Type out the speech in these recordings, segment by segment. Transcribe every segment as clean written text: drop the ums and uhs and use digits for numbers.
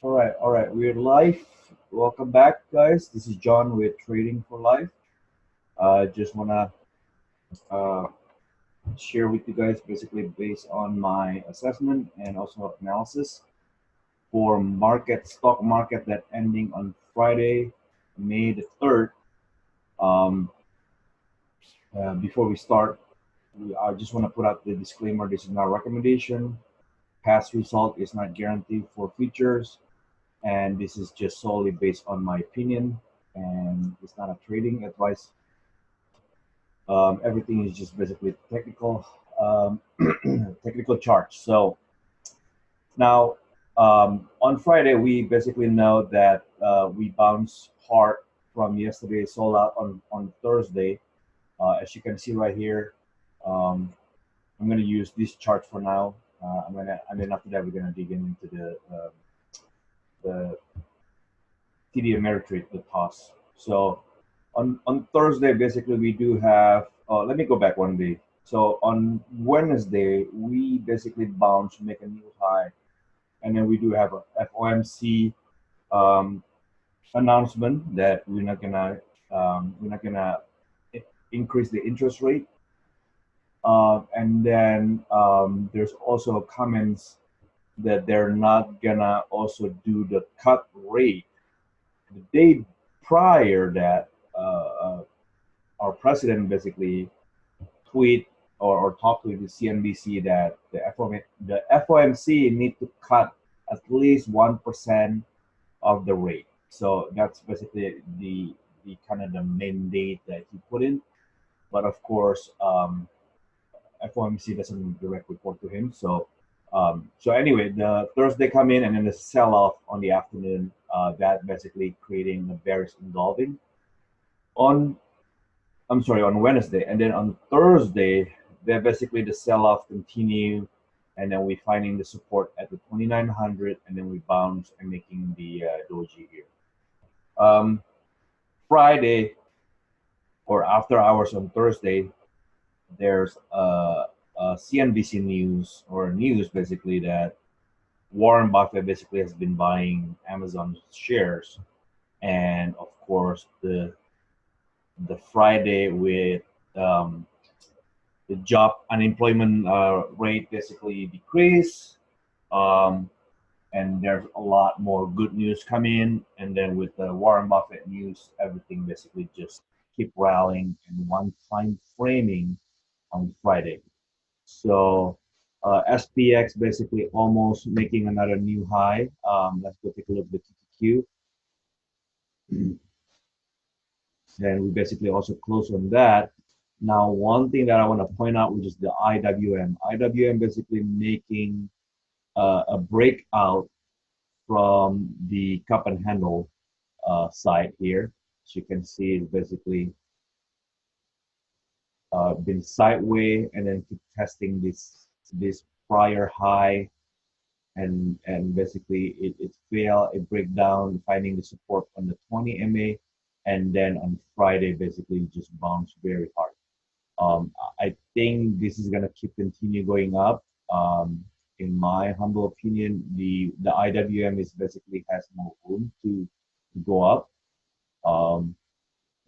All right, we're live. Welcome back, guys. This is John with Trading for Life. Just wanna uh, share with you guys basically based on my assessment and also analysis for stock market that ending on Friday, May the 3rd. Um, Before we start, I just want to put out the disclaimer. This is not a recommendation. Past result is not guaranteed for futures, and this is just solely based on my opinion, and it's not a trading advice. Everything is just basically technical, um, technical charts. So now on Friday, we basically know that we bounced hard from yesterday, sold out on Thursday. As you can see right here, um, I'm going to use this chart for now. And then after that, we're going to dig into the TD Ameritrade, the toss. So on Thursday, basically, we do have, let me go back one day. So on Wednesday, we basically bounce, make a new high, and then we do have a FOMC um, announcement that we're not gonna increase the interest rate, and then there's also comments that they're not gonna also do the cut rate the day prior that our president basically tweet or talk with the CNBC that the FOMC need to cut at least 1% of the rate. So that's basically the kind of the mandate that he put in. But of course, FOMC doesn't direct report to him. So anyway, the Thursday come in and then the sell off on the afternoon. That basically creating a bearish engulfing on on Wednesday, and then on Thursday, then basically the sell-off continue, and then we finding the support at the 2900, and then we bounce and making the doji here. Um, Friday or after hours on Thursday, there's a CNBC news or news basically that Warren Buffett basically has been buying Amazon shares, and of course the Friday with the job unemployment rate basically decrease, um, and there's a lot more good news coming. And then with the Warren Buffett news, everything basically just keep rallying in one time framing on Friday. So SPX basically almost making another new high. Let's go take a look at the TTQ. Then we basically also close on that. Now, one thing that I want to point out, which is the IWM. IWM basically making a breakout from the cup and handle side here. As you can see, it's basically been sideways and then keep testing this prior high, and basically it failed, it break down, finding the support on the 20 MA, and then on Friday basically just bounced very hard. I think this is gonna keep continue going up. In my humble opinion, the IWM is basically has more room to go up. Um,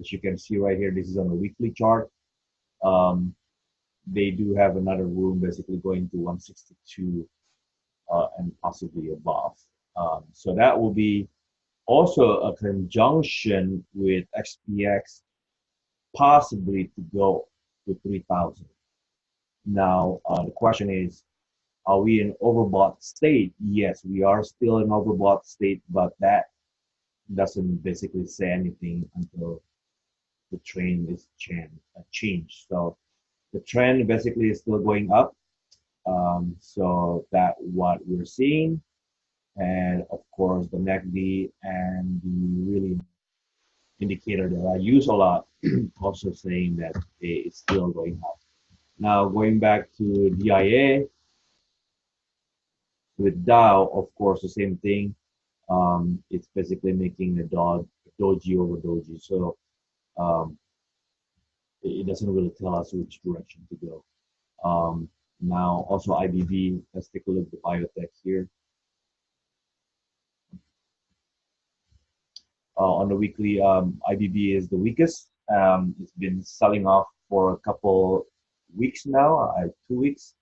as you can see right here, this is on the weekly chart. Um, they do have another room basically going to 162 and possibly above. So that will be also a conjunction with XPX possibly to go to 3,000. Now, the question is, are we in overbought state? Yes, we are still in overbought state, but that doesn't basically say anything until the trend is changed. So the trend basically is still going up. So that what we're seeing, and of course the MACD and the really indicator that I use a lot also saying that it's still going up. Now going back to DIA with Dow, of course the same thing. It's basically making a doji over doji. So um, it doesn't really tell us which direction to go. Now also IBV, let's take a look at the biotech here. weekly, IBB is the weakest. It's been selling off for a couple weeks now, 2 weeks,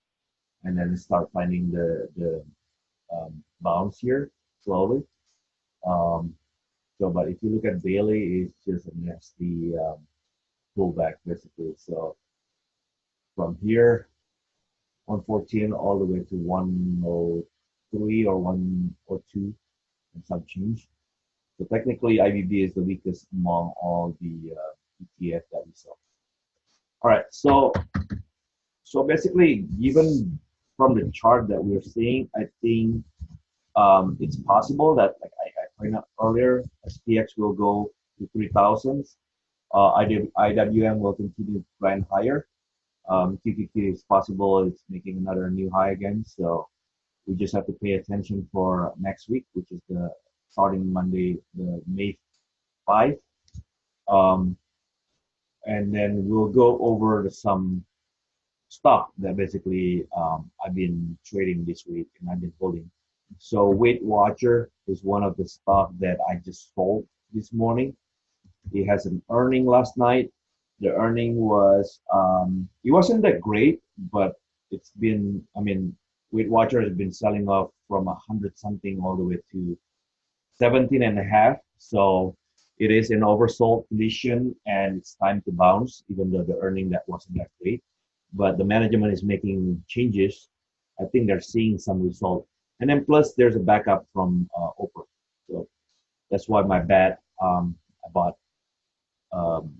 and then start finding the bounce here slowly. Um, but if you look at daily, it's just a nasty pullback basically. So from here, 114 all the way to 103 or 102 and some change. So technically, IBB is the weakest among all the ETF that we saw. All right, so basically, given from the chart that we're seeing, I think it's possible that, like I pointed out earlier, SPX will go to 3,000. IWM will continue to grind higher. QQQ is possible; it's making another new high again. So we just have to pay attention for next week, which is the starting Monday, the May 5. Um, and then we'll go over some stock that basically I've been trading this week and I've been holding. So Weight Watcher is one of the stock that I just sold this morning. It has an earning last night. The earning was it wasn't that great, but it's been, I mean, Weight Watcher has been selling off from 100 something all the way to 17 and a half. So it is an oversold condition and it's time to bounce, even though the earning that wasn't that great. But the management is making changes. I think they're seeing some result. And then plus there's a backup from Oprah. So that's why my bet, I bought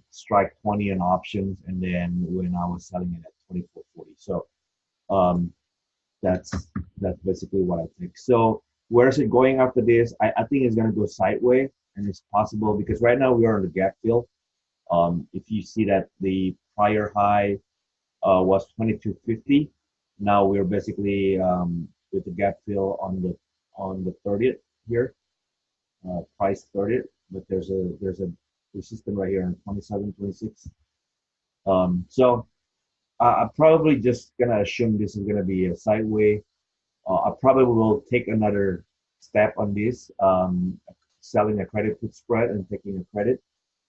strike 20 in options, and then when I was selling it at 24.40. So um, that's basically what I think. So where is it going after this? I think it's gonna go sideways, and it's possible because right now we are in the gap fill. If you see that the prior high was 22.50, now we're basically with the gap fill on the 30th here, price 30th, but there's a resistance right here on 27.26. So I'm probably just gonna assume this is gonna be a sideways. I probably will take another step on this, selling a credit put spread and taking a credit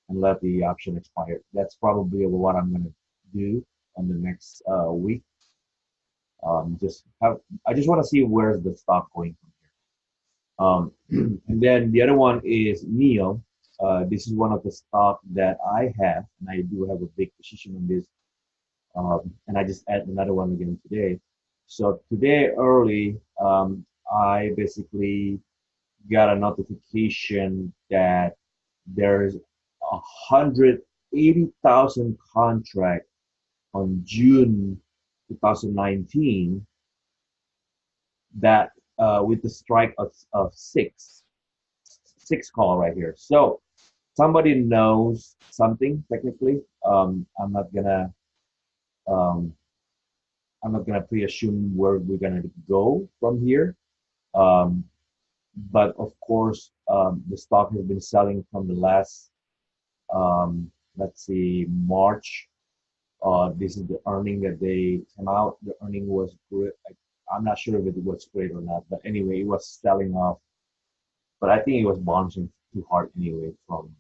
and let the option expire. That's probably what I'm gonna do on the next week. I just want to see where's the stock going from here. And then the other one is NEO. This is one of the stock that I have, and I do have a big position on this. And I just add another one again today. So today early, I basically got a notification that there's 180,000 contract on June 2019 that with the strike of six call right here. So somebody knows something technically. I'm not gonna pre-assume where we're gonna go from here. Um, but of course, the stock has been selling from the last, let's see, March. This is the earning that they came out. The earning was good. I'm not sure if it was great or not, but anyway, it was selling off. But I think it was bouncing too hard anyway from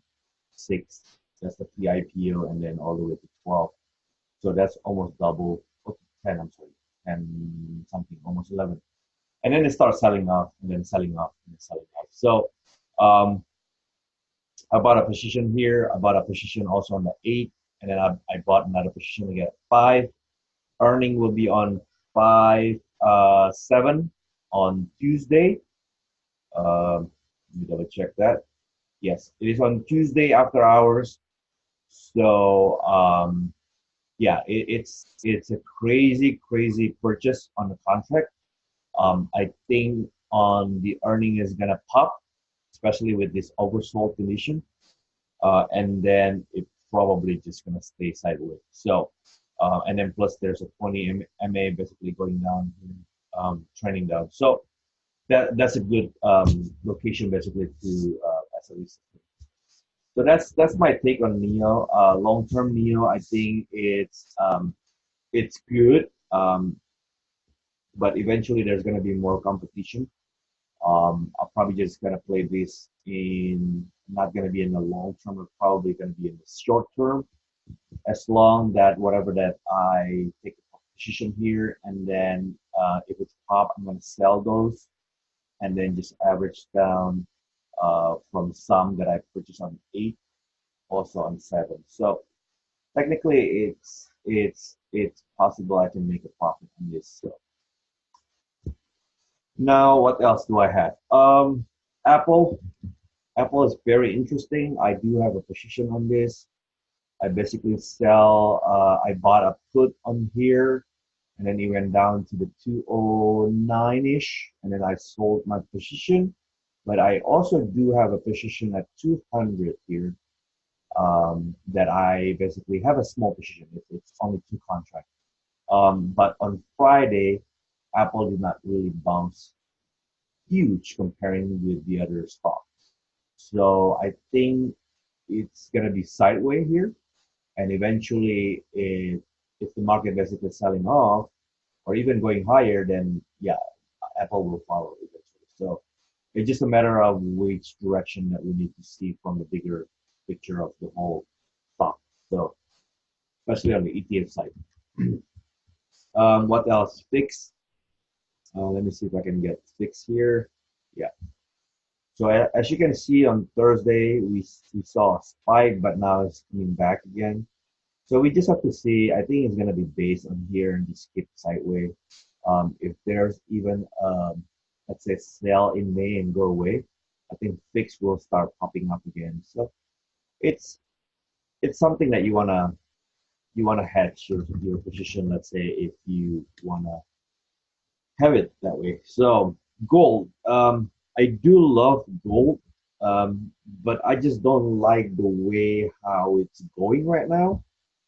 6. That's the pre-IPO, and then all the way to 12. So that's almost double. 10, I'm sorry, 10 something, almost 11. And then it starts selling off, and then selling off, and then selling off. So I bought a position here. I bought a position also on the 8, and then I bought another position again at 5. Earning will be on 5/7 on Tuesday. Let me double check that. Yes, it is on Tuesday after hours. So yeah, it's a crazy purchase on the contract. I think on the earning is gonna pop, especially with this oversold condition, and then it probably just gonna stay sideways. So, and then plus there's a 20 MA basically going down, trending down. So that's a good location basically to as a resistance. So that's my take on NEO. Long-term NEO, I think it's good, but eventually there's going to be more competition. I'll probably just gonna play this in, not gonna be in the long term, or probably gonna be in the short term, as long that whatever that I take a position here, and then if it's pop, I'm gonna sell those, and then just average down from some that I purchased on 8, also on 7. So technically, it's possible I can make a profit on this. So now, what else do I have? Apple. Apple is very interesting. I do have a position on this. I basically sell. I bought a put on here, and then it went down to the 209-ish, and then I sold my position. But I also do have a position at 200 here, that I basically have a small position. It's only 2 contracts. But on Friday, Apple did not really bounce huge comparing with the other stocks. So I think it's gonna be sideways here, and eventually, if the market basically selling off or even going higher, then yeah, Apple will follow eventually. So it's just a matter of which direction that we need to see from the bigger picture of the whole stock. So especially on the ETF side. What else? Fix. Let me see if I can get fix here. Yeah. So as you can see on Thursday, we saw a spike, but now it's coming back again. So we just have to see. I think it's gonna be based on here and just keep sideways. If there's even let's say sell in May and go away, I think fix will start popping up again. So it's it's something that you wanna hedge your position. Let's say if you wanna have it that way. So gold, I do love gold, but I just don't like the way how it's going right now.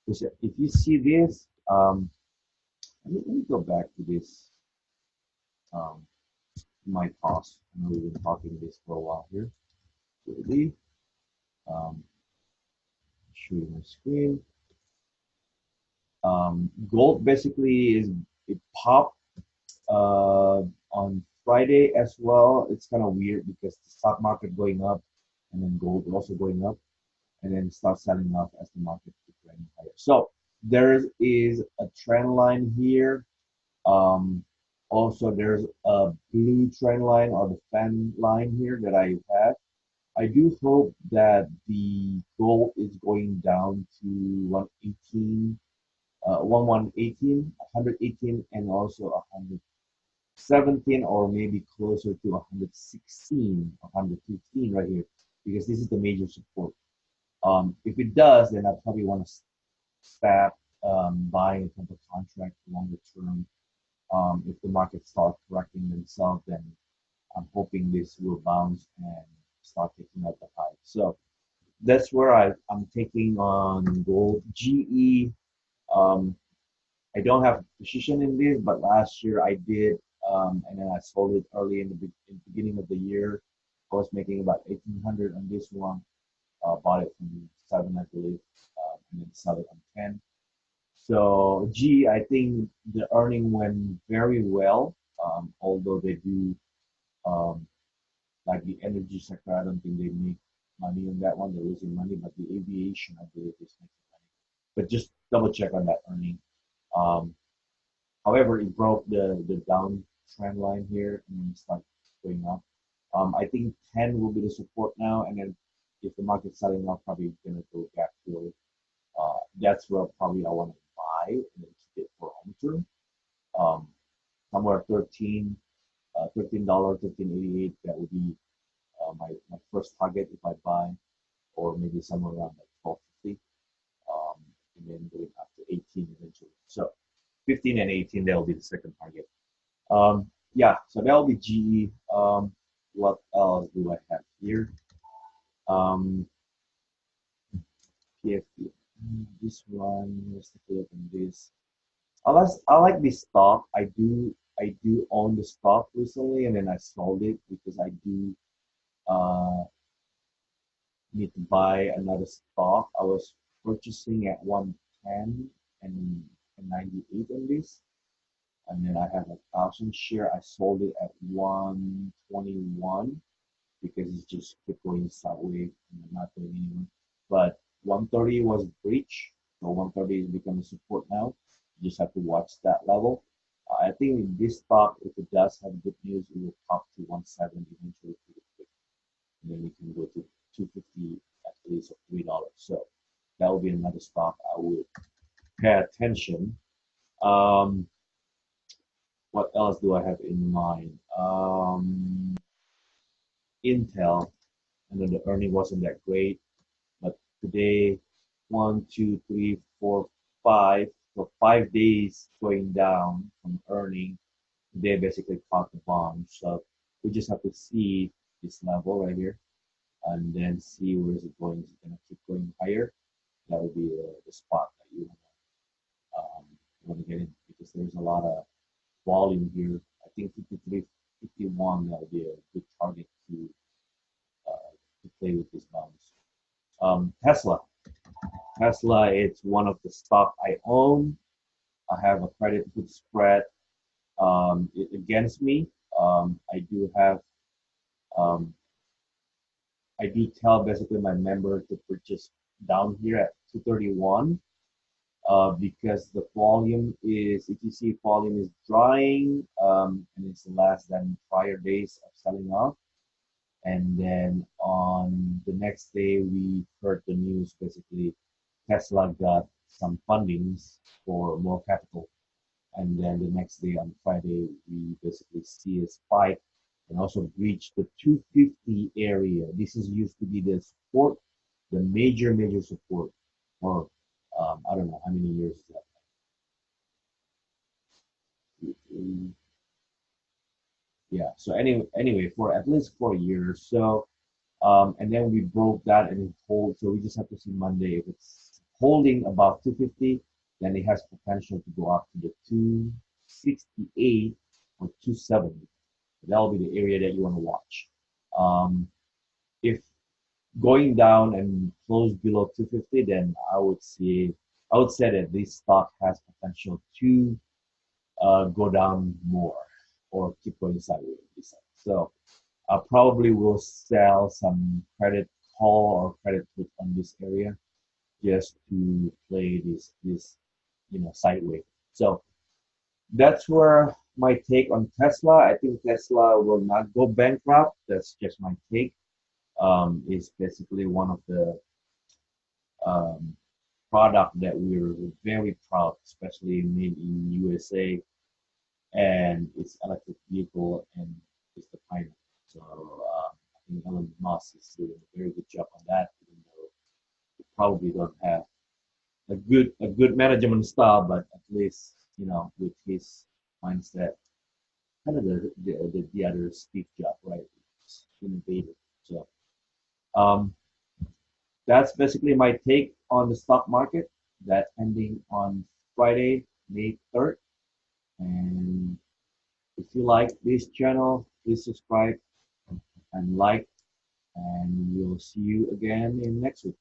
Because if you see this, let me go back to this, um, my toss. I know we've been talking this for a while here. Really, um, show you my screen. Gold basically is, it popped on Friday as well. It's kind of weird because the stock market going up, and then gold also going up, and then start selling off as the market keeps going higher. So there is a trend line here. Um, Also, there's a blue trend line or the fan line here that I have. I do hope that the gold is going down to 118, 118, and also 117, or maybe closer to 116, 115 right here, because this is the major support. If it does, then I probably want to start buying a couple contract longer term. If the market starts correcting themselves, then I'm hoping this will bounce and start taking out the high. So that's where I'm taking on gold. GE, um, I don't have a position in this, but last year I did, and then I sold it early in the beginning of the year. I was making about 1,800 on this one. Bought it from 7, I believe, and then sell it on 10. So G, I think the earning went very well, although they do, um, like the energy sector. I don't think they make money on that one. They're losing money, but the aviation, I believe, is making money. But just double check on that earning. Um, However, it broke the down trend line here and then start going up. I think 10 will be the support now, and then if the market's selling off, probably gonna go back to that's where probably I want to buy and then keep it for long term. Um, Somewhere 13, $13, 13.88. That would be my first target if I buy, or maybe somewhere around like 12.50, and then going up to 18 eventually. So 15 and 18, that'll be the second target. Yeah, so that'll be GE. What else do I have here? Um, PFP. This one, let's take a look at this. I like this stock. I do own the stock recently, and then I sold it because I do uh, need to buy another stock. I was purchasing at 110 and 98 on this. and then I have 1,000 share. I sold it at 121 because it's just keep going sideways and not going anywhere. But 130 was breach, so 130 is becoming support now. You just have to watch that level. I think in this stock, if it does have good news, it will pop to 170 eventually pretty quick, and then we can go to 250 at least or $3. So that will be another stock I would pay attention. Um, what else do I have in mind? Intel, and then the earning wasn't that great, but today, 1, 2, 3, 4, 5, for 5 days going down from earning, they basically caught the bomb. So we just have to see this level right here, and then see where is it going. Is it going to keep going higher? That would be the spot that you want to get in, because there's a lot of volume here. I think 53, 51, that would be a good target to play with this bounce. Tesla. Tesla, it's one of the stock I own. I have a credit put spread against me. I do have, um, I do tell basically my member to purchase down here at 231 because the volume is, if you see volume is drying, and it's less than prior days of selling off. And then on the next day, we heard the news basically Tesla got some fundings for more capital. And then the next day on Friday, we basically see a spike and also breach the 250 area. This is used to be the support, the major support for I don't know how many years is that. Yeah. So anyway, for at least 4 years. So and then we broke that and it hold. So we just have to see Monday if it's holding about 250, then it has potential to go up to the 268 or 270. That'll be the area that you want to watch. If going down and close below 250, then I would say that this stock has potential to go down more or keep going sideways. So I probably will sell some credit call or credit put on this area just to play this sideways. So that's where my take on Tesla. I think Tesla will not go bankrupt. That's just my take. It's basically one of the um, product that we're very proud, especially made in USA, and it's electric vehicle and it's the pioneer. So I think Elon Musk is doing a very good job on that, even though we probably don't have a good management style, but at least with his mindset, kind of the other Steve Jobs, right? It's innovative. So um, that's basically my take on the stock market. That ending on Friday, May 3rd. And if you like this channel, please subscribe and like, and we'll see you again in next week.